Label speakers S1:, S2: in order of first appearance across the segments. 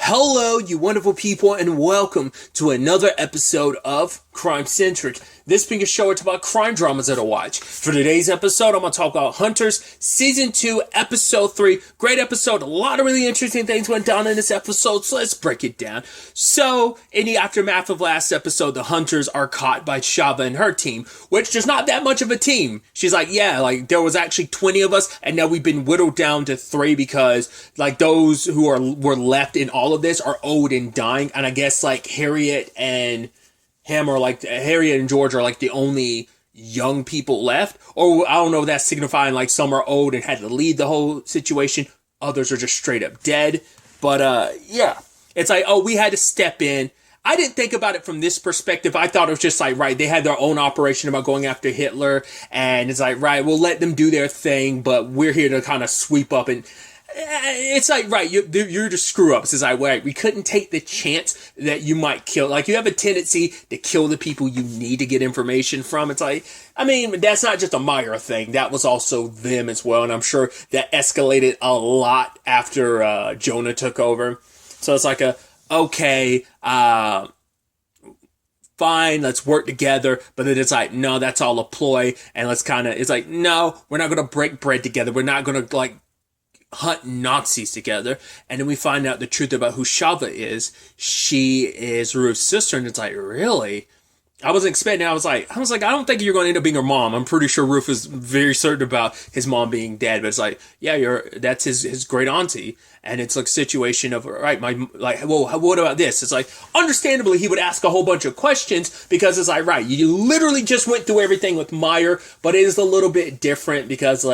S1: Hello, you wonderful people, and welcome to another episode of Centric. This being a show, it's about crime dramas that I watch. For today's episode, I'm going to talk about Hunters, Season 2, Episode 3. Great episode. A lot of really interesting things went down in this episode, so let's break it down. So, in the aftermath of last episode, the Hunters are caught by Shava and her team, which there's not that much of a team. She's like, there was actually 20 of us, and now we've been whittled down to 3 because, those who were left in all of this are old and dying, and I guess, Harriet and George are the only young people left, or I don't know if that's signifying some are old and had to lead the whole situation, others are just straight up dead, but it's we had to step in. I didn't think about it from this perspective. I thought it was just they had their own operation about going after Hitler, and it's we'll let them do their thing, but we're here to kind of sweep up, and it's you're just screw ups. It's we couldn't take the chance that you might kill. You have a tendency to kill the people you need to get information from. It's that's not just a Meyer thing. That was also them as well. And I'm sure that escalated a lot after Jonah took over. So it's fine, let's work together. But then it's no, that's all a ploy. And let's no, we're not going to break bread together. We're not going to hunt Nazis together. And then we find out the truth about who Shava is. She is Ruth's sister, and it's really? I wasn't expecting. I was like, I don't think you're going to end up being her mom. I'm pretty sure Ruth was very certain about his mom being dead, but it's that's his great auntie. And it's a situation of, what about this? It's understandably he would ask a whole bunch of questions because it's you literally just went through everything with Meyer, but it is a little bit different because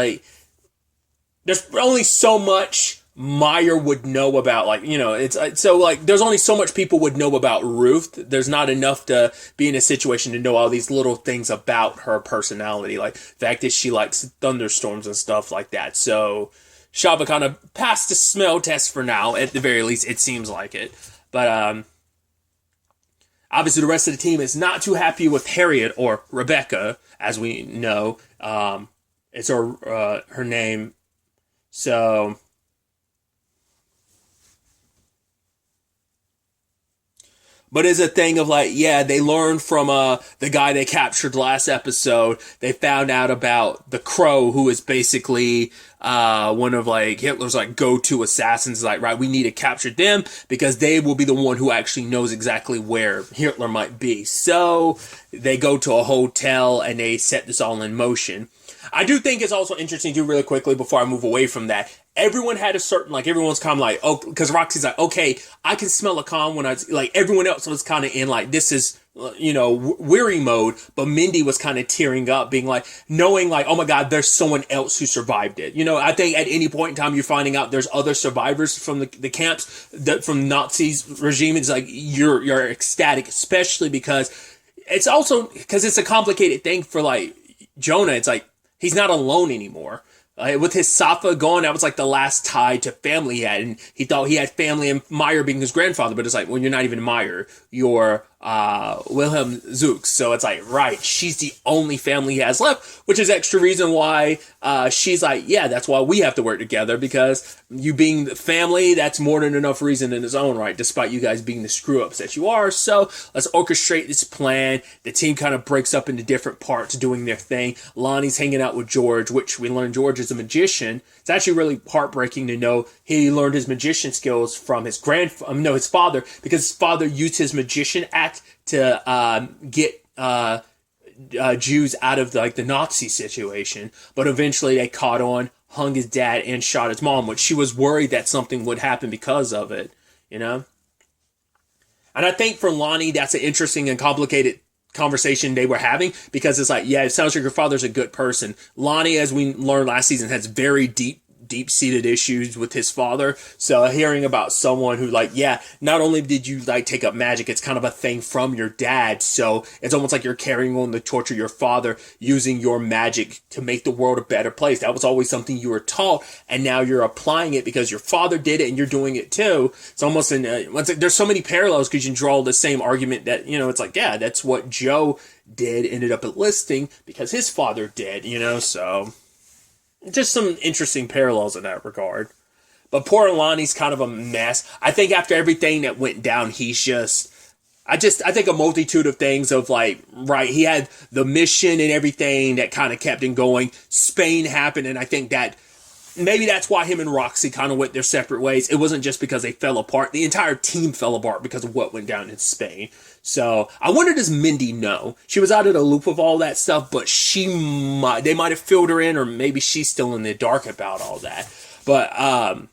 S1: there's only so much Meyer would know about, there's only so much people would know about Ruth. There's not enough to be in a situation to know all these little things about her personality, the fact that she likes thunderstorms and stuff like that. So Shava kind of passed the smell test for now, at the very least, it seems like it. But, obviously the rest of the team is not too happy with Harriet, or Rebecca, as we know. It's her name. So, but it's a thing of they learned from the guy they captured last episode. They found out about the Crow, who is basically one of Hitler's go-to assassins. We need to capture them because they will be the one who actually knows exactly where Hitler might be. So they go to a hotel and they set this all in motion. I do think it's also interesting, too, really quickly, before I move away from that. Everyone had a certain, everyone's kind of because Roxy's okay, I can smell a calm when everyone else was kind of in, this is, weary mode, but Mindy was kind of tearing up, being knowing, oh my God, there's someone else who survived it. I think at any point in time, you're finding out there's other survivors from the camps, from Nazis regime. It's you're ecstatic, especially because it's a complicated thing for, Jonah. It's he's not alone anymore. With his Safa gone, that was the last tie to family he had. And he thought he had family and Meyer being his grandfather, but it's you're not even Meyer. You're Wilhelm Zux. So it's she's the only family he has left, which is extra reason why she's that's why we have to work together, because you being the family, that's more than enough reason in its own right, despite you guys being the screw-ups that you are. So let's orchestrate this plan. The team kind of breaks up into different parts doing their thing. Lonnie's hanging out with George, which we learn George is a magician. It's actually really heartbreaking to know he learned his magician skills from his his father, because his father used his magician act to get Jews out of the Nazi situation, but eventually they caught on, hung his dad, and shot his mom, which she was worried that something would happen because of it, And I think for Lonnie, that's an interesting and complicated conversation they were having, because it's it sounds like your father's a good person. Lonnie, as we learned last season, has very deep-seated issues with his father. So hearing about someone who not only did you take up magic, it's kind of a thing from your dad. So it's almost like you're carrying on the torch of your father, using your magic to make the world a better place. That was always something you were taught, and now you're applying it because your father did it and you're doing it too. It's almost there's so many parallels, because you can draw the same argument that, that's what Joe did, ended up enlisting because his father did, so just some interesting parallels in that regard. But poor Lonnie's kind of a mess. I think after everything that went down, he's just, I think a multitude of things of like, right, he had the mission and everything that kind of kept him going. Spain happened, and I think that maybe that's why him and Roxy kind of went their separate ways. It wasn't just because they fell apart. The entire team fell apart because of what went down in Spain. So I wonder, does Mindy know? She was out of the loop of all that stuff, but they might have filled her in, or maybe she's still in the dark about all that. But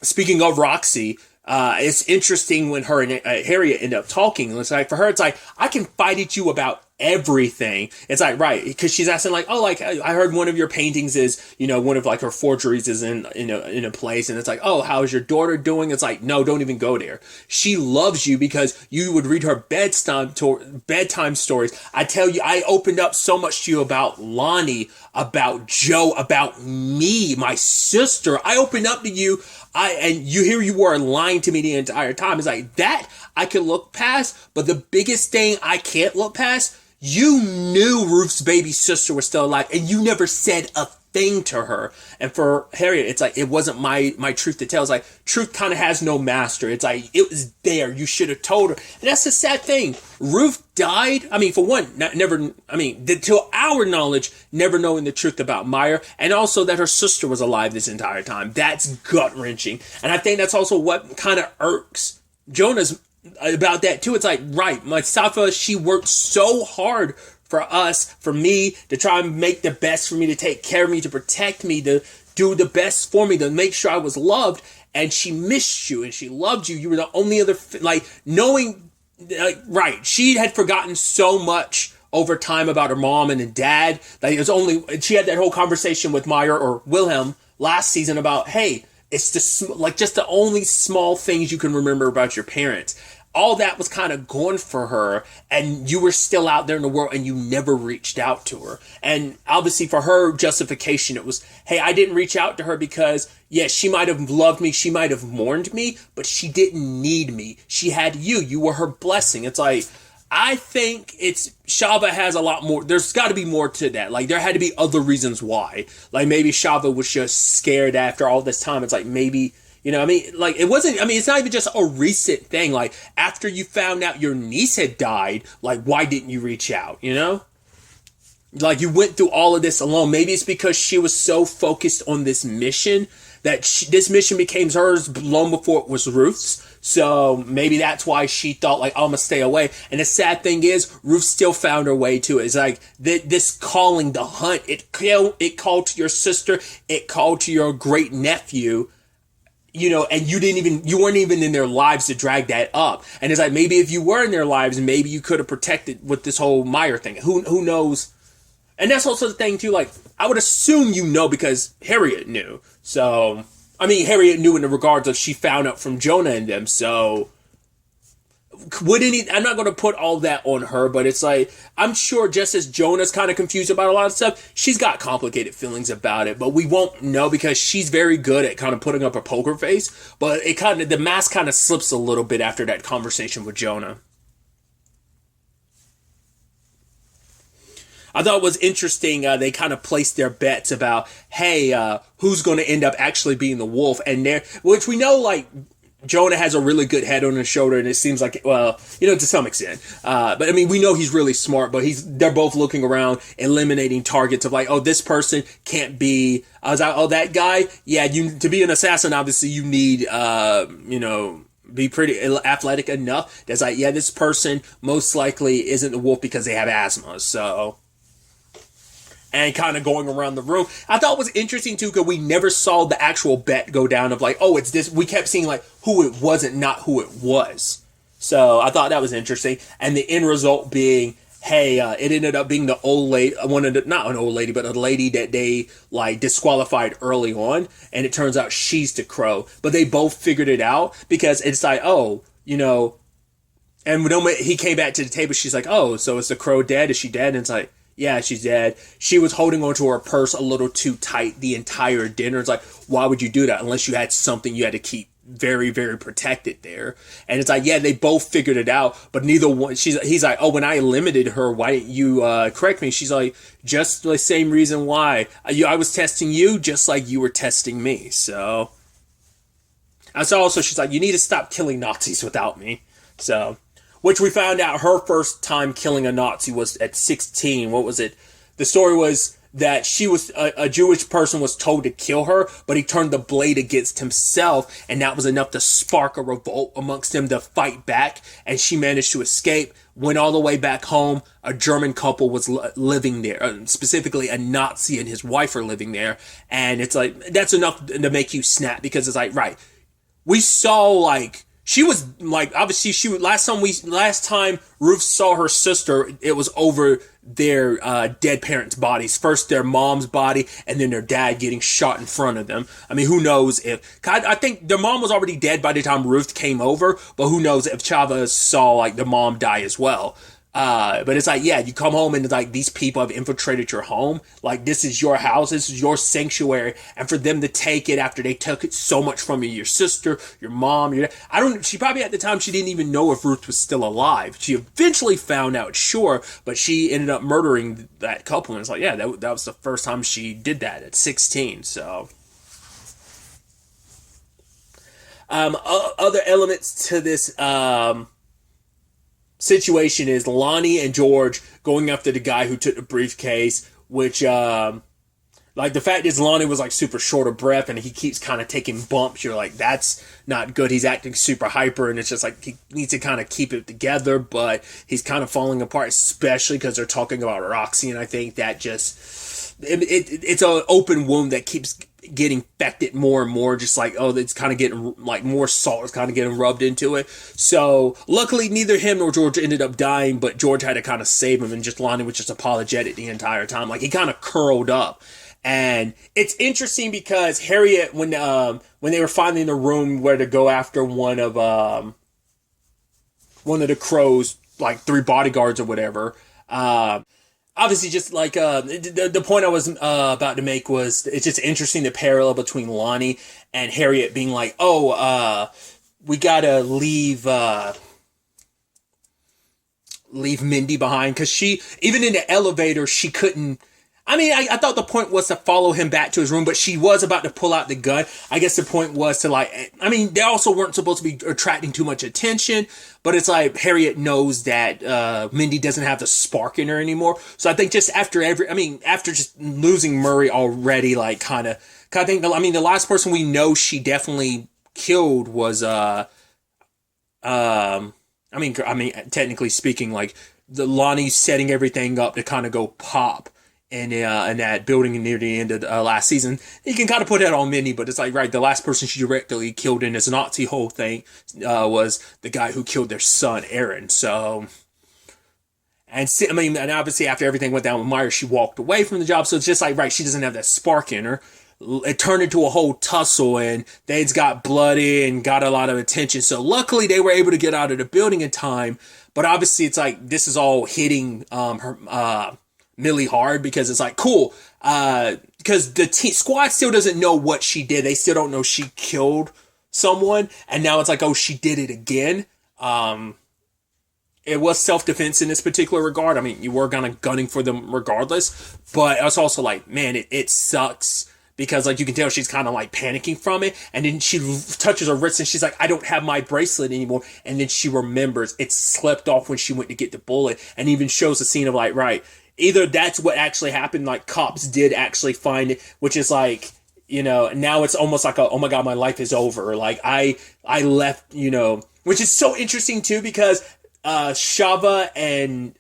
S1: speaking of Roxy, it's interesting when her and Harriet end up talking. It's like, for her, it's like, I can fight at you about everything. It's like, right, because she's asking like, oh, like, I heard one of your paintings is, one of like her forgeries is in a place, and it's like, oh, how's your daughter doing? It's like, no, don't even go there. She loves you because you would read her bedtime stories. I tell you, I opened up so much to you about Lonnie, about Joe, about me, my sister. I opened up to you. And you were lying to me the entire time. It's like, that I can look past, but the biggest thing I can't look past, you knew Ruth's baby sister was still alive, and you never said a thing to her. And for Harriet, it's like, it wasn't my truth to tell. It's like, truth kind of has no master. It's like, it was there. You should have told her. And that's the sad thing. Ruth died. I mean, for one, to our knowledge, never knowing the truth about Meyer, and also that her sister was alive this entire time. That's gut-wrenching. And I think that's also what kind of irks Jonah's about that too. It's like, right, Mustafa, she worked so hard for us, for me, to try and make the best for me, to take care of me, to protect me, to do the best for me, to make sure I was loved. And she missed you, and she loved you. You were the only other, right. She had forgotten so much over time about her mom and her dad. Like, it was only, she had that whole conversation with Meyer or Wilhelm last season about, hey, it's just the only small things you can remember about your parents. All that was kind of gone for her, and you were still out there in the world, and you never reached out to her. And obviously for her justification, it was, hey, I didn't reach out to her because, yes, she might have loved me, she might have mourned me, but she didn't need me. She had you. You were her blessing. It's like, I think Shava has a lot more. There's got to be more to that. Like, there had to be other reasons why. Like, maybe Shava was just scared after all this time. It's like, maybe, it wasn't, it's not even just a recent thing. Like, after you found out your niece had died, like, why didn't you reach out, Like, you went through all of this alone. Maybe it's because she was so focused on this mission that this mission became hers long before it was Ruth's. So maybe that's why she thought, like, I'm going to stay away. And the sad thing is, Ruth still found her way to it. It's like, this calling, the hunt, it called to your sister, it called to your great nephew, and you weren't even in their lives to drag that up. And it's like, maybe if you were in their lives, maybe you could have protected with this whole Meyer thing. Who knows? And that's also the thing too, like, I would assume because Harriet knew. So, Harriet knew in the regards of she found out from Jonah and them, so I'm not going to put all that on her, but it's like, I'm sure just as Jonah's kind of confused about a lot of stuff, she's got complicated feelings about it, but we won't know because she's very good at kind of putting up a poker face, but the mask kind of slips a little bit after that conversation with Jonah. I thought it was interesting, they kind of placed their bets about, hey, who's going to end up actually being the wolf, which we know, like, Jonah has a really good head on his shoulder, and it seems like, well, to some extent. But we know he's really smart, but they're both looking around, eliminating targets of like, oh, this person can't be, I was like, oh, that guy, yeah, to be an assassin, obviously you need, be pretty athletic enough. That's like, yeah, this person most likely isn't the wolf because they have asthma, so. And kind of going around the room. I thought it was interesting too, because we never saw the actual bet go down of like, oh, it's this. We kept seeing like who it wasn't, not who it was. So I thought that was interesting. And the end result being, hey, it ended up being the old lady, not an old lady, but a lady that they like disqualified early on. And it turns out she's the crow. But they both figured it out because it's like, oh, and when he came back to the table, she's like, oh, so is the crow dead? Is she dead? And it's like, yeah, she's dead. She was holding onto her purse a little too tight the entire dinner. It's like, why would you do that? Unless you had something you had to keep very, very protected there. And it's like, yeah, they both figured it out, but neither one, he's like, oh, when I limited her, why didn't you correct me? She's like, just the same reason why. I was testing you just like you were testing me. So And so also she's like, you need to stop killing Nazis without me. So, which we found out her first time killing a Nazi was at 16. What was it? The story was that she was a Jewish person was told to kill her, but he turned the blade against himself, and that was enough to spark a revolt amongst them to fight back, and she managed to escape, went all the way back home. A German couple was living there, specifically a Nazi and his wife are living there, and it's like, that's enough to make you snap, because it's like, right, we saw, like, she was, like, obviously, last time Ruth saw her sister, it was over their dead parents' bodies. First their mom's body, and then their dad getting shot in front of them. I mean, who knows if... I think their mom was already dead by the time Ruth came over, but who knows if Chavez saw, like, the mom die as well. But it's like, yeah, you come home and it's like, these people have infiltrated your home. Like, this is your house. This is your sanctuary. And for them to take it after they took it so much from you, your sister, your mom, she probably at the time, she didn't even know if Ruth was still alive. She eventually found out, sure, but she ended up murdering that couple. And it's like, yeah, that was the first time she did that at 16. So, other elements to this, situation is Lonnie and George going after the guy who took the briefcase, which, like, the fact is Lonnie was, like, super short of breath, and he keeps kind of taking bumps. You're like, that's not good. He's acting super hyper, and it's just like, he needs to kind of keep it together, but he's kind of falling apart, especially because they're talking about Roxy, and I think that just, it's an open wound that keeps getting infected more and more, just like, oh, it's kind of getting, like, more salt is kind of getting rubbed into it. So luckily neither him nor George ended up dying, but George had to kind of save him, and just Lonnie was just apologetic the entire time. Like, he kind of curled up. And it's interesting because Harriet, when they were finally in the room where to go after one of the Crow's, like, 3 bodyguards or whatever, obviously, just like, the point I was about to make was, it's just interesting the parallel between Lonnie and Harriet being like, oh, we gotta leave Mindy behind, because she, even in the elevator, she couldn't, I mean, I thought the point was to follow him back to his room, but she was about to pull out the gun. I guess the point was to, like, I mean, they also weren't supposed to be attracting too much attention, but it's like Harriet knows that Mindy doesn't have the spark in her anymore. So I think just after just losing Murray already, like, I think, I mean, the last person we know she definitely killed was, technically speaking, like, the Lonnie setting everything up to kind of go pop. And that building near the end of the last season, you can kind of put that on Minnie, but it's like, right, the last person she directly killed in this Nazi whole thing was the guy who killed their son, Aaron. So, and obviously after everything went down with Myers, she walked away from the job. So it's just like, right, she doesn't have that spark in her. It turned into a whole tussle, and they'd got bloody and got a lot of attention. So luckily they were able to get out of the building in time. But obviously it's like, this is all hitting Millie hard, because it's like, cool, because the squad still doesn't know what she did. They still don't know she killed someone, and now it's like, oh, she did it again. It was self-defense in this particular regard. I mean, you were kind of gunning for them regardless, but it's also like, man, it sucks, because, like, you can tell she's kind of, like, panicking from it, and then she touches her wrist and she's like, I don't have my bracelet anymore, and then she remembers it slipped off when she went to get the bullet, and even shows a scene of, like, right, either that's what actually happened, like, cops did actually find it, which is like, you know, now it's almost like oh my god, my life is over. Like, I left, you know, which is so interesting too, because Shava and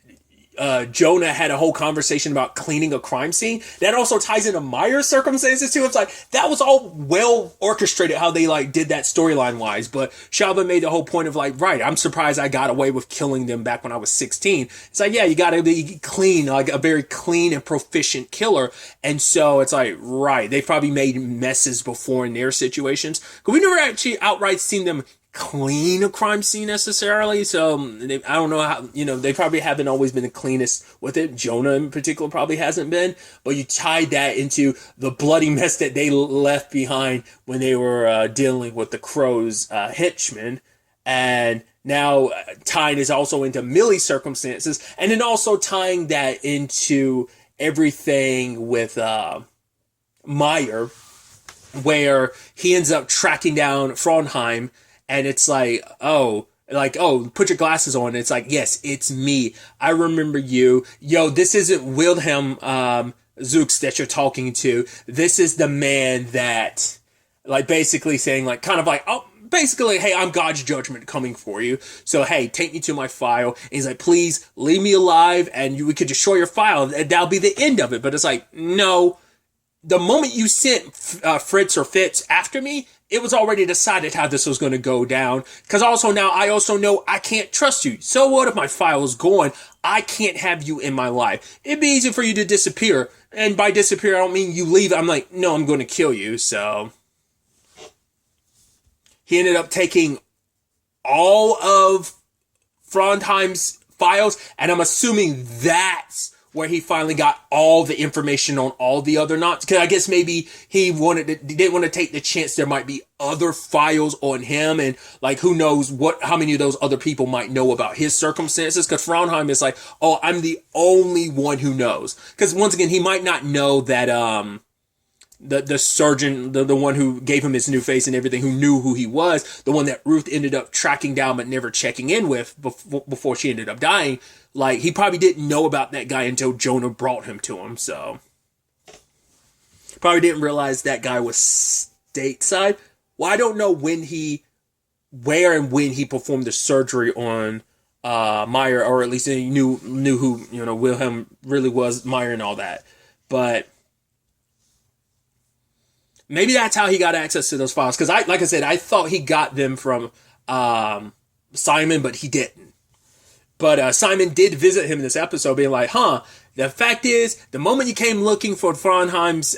S1: Jonah had a whole conversation about cleaning a crime scene. That also ties into Myers' circumstances too. It's like, that was all well orchestrated how they, like, did that storyline wise. But Shava made the whole point of, like, right, I'm surprised I got away with killing them back when I was 16. It's like, yeah, you gotta be clean, like a very clean and proficient killer. And so it's like, right, they probably made messes before in their situations. Because we never actually outright seen them clean a crime scene necessarily, so I don't know how, you know, they probably haven't always been the cleanest with it. Jonah in particular probably hasn't been, but you tied that into the bloody mess that they left behind when they were dealing with the Crow's henchmen, and now tying this also into Millie's circumstances, and then also tying that into everything with Meyer. where he ends up tracking down Frauenheim, and it's like, put your glasses on. It's like, yes, it's me. I remember you. Yo, this isn't Wilhelm Zooks that you're talking to. This is the man that, like, basically saying, like, kind of like, oh, basically, hey, I'm God's judgment coming for you. So, hey, take me to my file. And he's like, please leave me alive, and we could destroy your file. That'll be the end of it. But it's like, no. The moment you sent Fritz or Fitz after me, it was already decided how this was going to go down. Because also now, I also know I can't trust you. So what if my file is gone? I can't have you in my life. It'd be easy for you to disappear. And by disappear, I don't mean you leave. I'm like, no, I'm going to kill you. So he ended up taking all of Frauenheim's files. And I'm assuming that's where he finally got all the information on all the other Nazis. Because I guess maybe he didn't want to take the chance there might be other files on him, and like who knows how many of those other people might know about his circumstances. Because Frauenheim is like, oh, I'm the only one who knows. Because once again, he might not know that the surgeon, the one who gave him his new face and everything, who knew who he was, the one that Ruth ended up tracking down but never checking in with before she ended up dying. Like, he probably didn't know about that guy until Jonah brought him to him, so. Probably didn't realize that guy was stateside. Well, I don't know where and when he performed the surgery on Meyer, or at least he knew who, Wilhelm really was, Meyer and all that. But maybe that's how he got access to those files. Because, like I said, I thought he got them from Simon, but he didn't. But Simon did visit him in this episode, being like, the fact is, the moment you came looking for Frauenheim's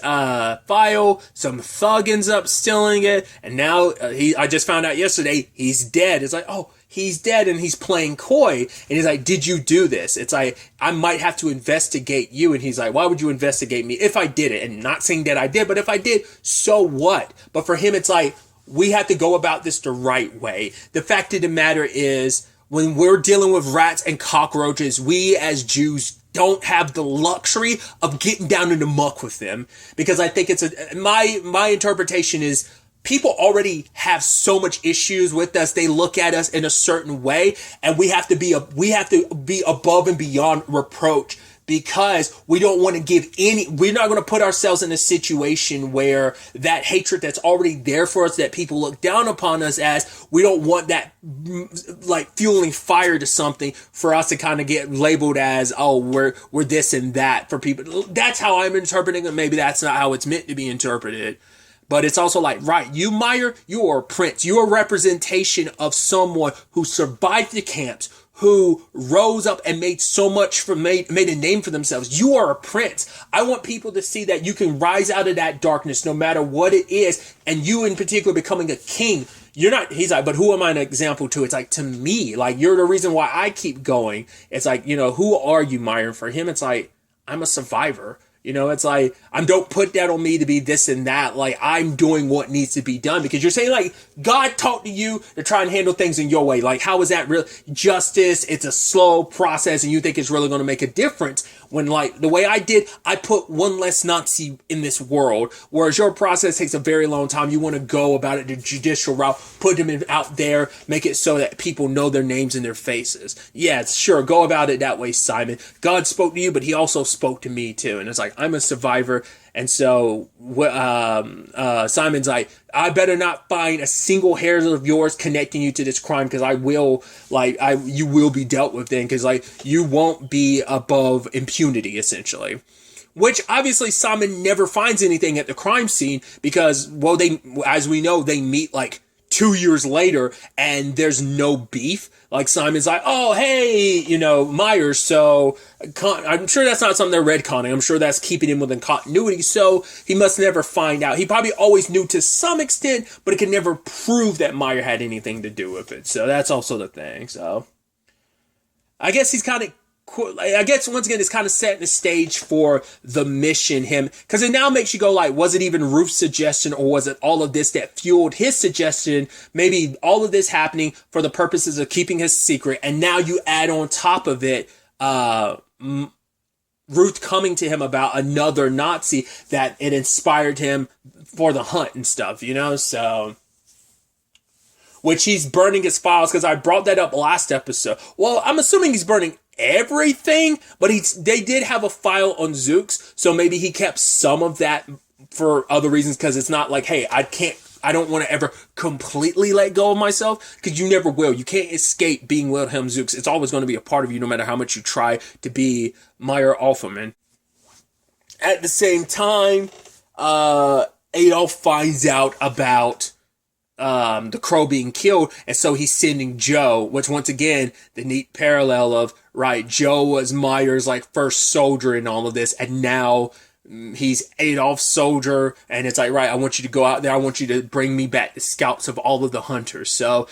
S1: file, some thug ends up stealing it, and now I just found out yesterday, he's dead. It's like, oh, he's dead, and he's playing coy. And he's like, did you do this? It's like, I might have to investigate you. And he's like, why would you investigate me if I did it? And not saying that I did, but if I did, so what? But for him, it's like, we have to go about this the right way. The fact of the matter is, when we're dealing with rats and cockroaches, we as Jews don't have the luxury of getting down in the muck with them. Because I think my interpretation is, people already have so much issues with us. They look at us in a certain way, and we have to be above and beyond reproach. Because we don't want to we're not going to put ourselves in a situation where that hatred that's already there for us, that people look down upon us as, we don't want that, like, fueling fire to something for us to kind of get labeled as, oh, we're this and that for people. That's how I'm interpreting it. Maybe that's not how it's meant to be interpreted. But it's also like, right, you, Meyer, you are a prince. You're a representation of someone who survived the camps, who rose up and made a name for themselves. You are a prince. I want people to see that you can rise out of that darkness no matter what it is, and you in particular becoming a king. You're not, he's like, but who am I an example to? It's like, to me, like, you're the reason why I keep going. It's like, who are you, Meyer? For him, it's like, I'm a survivor. It's like, don't put that on me to be this and that. Like, I'm doing what needs to be done. Because you're saying, like, God taught you to try and handle things in your way. Like, how is that real? Justice, it's a slow process, and you think it's really going to make a difference. When, like, the way I did, I put one less Nazi in this world. Whereas your process takes a very long time. You want to go about it the judicial route, put them out there, make it so that people know their names and their faces. Yeah, sure, go about it that way, Simon. God spoke to you, but he also spoke to me too. And it's like, I'm a survivor. And so Simon's like, I better not find a single hair of yours connecting you to this crime, because you will be dealt with then, because like, you won't be above impunity, essentially. Which obviously Simon never finds anything at the crime scene, because, well, as we know, they meet like 2 years later and there's no beef. Like, Simon's like, oh, hey, Myers, so I'm sure that's not something they're retconning. I'm sure that's keeping him within continuity, so he must never find out. He probably always knew to some extent, but it could never prove that Meyer had anything to do with it. So that's also the thing. So I guess he's kind of, once again, it's kind of setting the stage for the mission, because it now makes you go like, was it even Ruth's suggestion, or was it all of this that fueled his suggestion? Maybe all of this happening for the purposes of keeping his secret, and now you add on top of it, Ruth coming to him about another Nazi, that it inspired him for the hunt and stuff, you know? So, which he's burning his files, because I brought that up last episode. Well, I'm assuming he's burning everything, but they did have a file on Zooks, so maybe he kept some of that for other reasons, because it's not like, hey, I don't want to ever completely let go of myself, because you never will. You can't escape being Wilhelm Zooks. It's always going to be a part of you, no matter how much you try to be Meyer Alphaman. At the same time, Adolf finds out about the Crow being killed, and so he's sending Joe, which once again, the neat parallel of, right, Joe was Meyer's like first soldier in all of this, and now he's Adolf's soldier, and it's like, right, I want you to go out there, I want you to bring me back the scalps of all of the hunters. So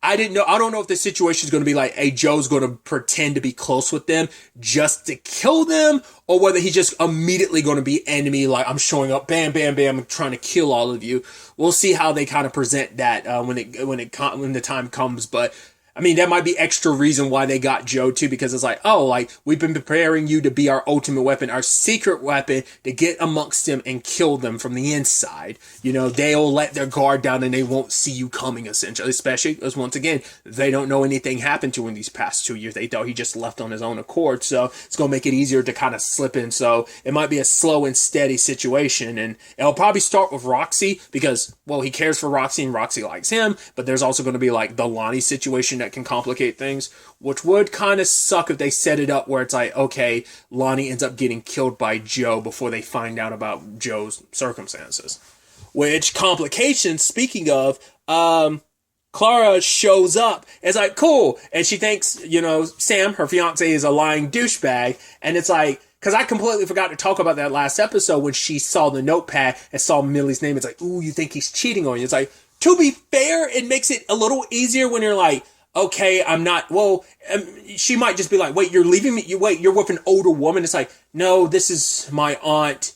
S1: I don't know if the situation is going to be like, hey, Joe's going to pretend to be close with them just to kill them, or whether he's just immediately going to be enemy, like, I'm showing up, bam, bam, bam, I'm trying to kill all of you. We'll see how they kind of present that when the time comes. But I mean, that might be extra reason why they got Joe too, because it's like, oh, like, we've been preparing you to be our ultimate weapon, our secret weapon to get amongst them and kill them from the inside. You know, they'll let their guard down and they won't see you coming, essentially, especially as, once again, they don't know anything happened to him these past 2 years. They thought he just left on his own accord. So it's going to make it easier to kind of slip in. So it might be a slow and steady situation. And it'll probably start with Roxy because, well, he cares for Roxy and Roxy likes him, but there's also going to be like the Lonnie situation that can complicate things, which would kind of suck if they set it up where it's like, okay, Lonnie ends up getting killed by Joe before they find out about Joe's circumstances. Which complications, speaking of, Clara shows up. It's like, cool. And she thinks, you know, Sam, her fiance, is a lying douchebag. And it's like, because I completely forgot to talk about that last episode when she saw the notepad and saw Millie's name. It's like, ooh, you think he's cheating on you. It's like, to be fair, it makes it a little easier when you're like, okay, I'm not, well, she might just be like, wait, you're leaving me, you're with an older woman. It's like, no, this is my aunt.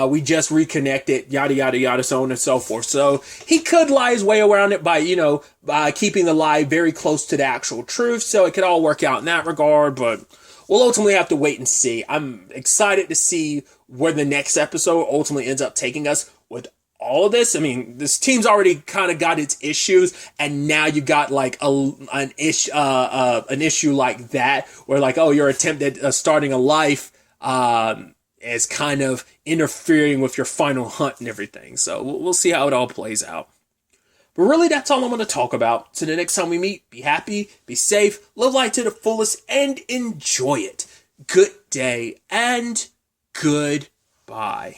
S1: We just reconnected, yada, yada, yada, so on and so forth. So he could lie his way around it by, you know, by keeping the lie very close to the actual truth. So it could all work out in that regard, but we'll ultimately have to wait and see. I'm excited to see where the next episode ultimately ends up taking us with all of this. I mean, this team's already kind of got its issues, and now you got like an issue like that, where like, oh, your attempt at starting a life is kind of interfering with your final hunt and everything. So we'll see how it all plays out. But really, that's all I'm going to talk about. So the next time we meet, be happy, be safe, live life to the fullest, and enjoy it. Good day and goodbye.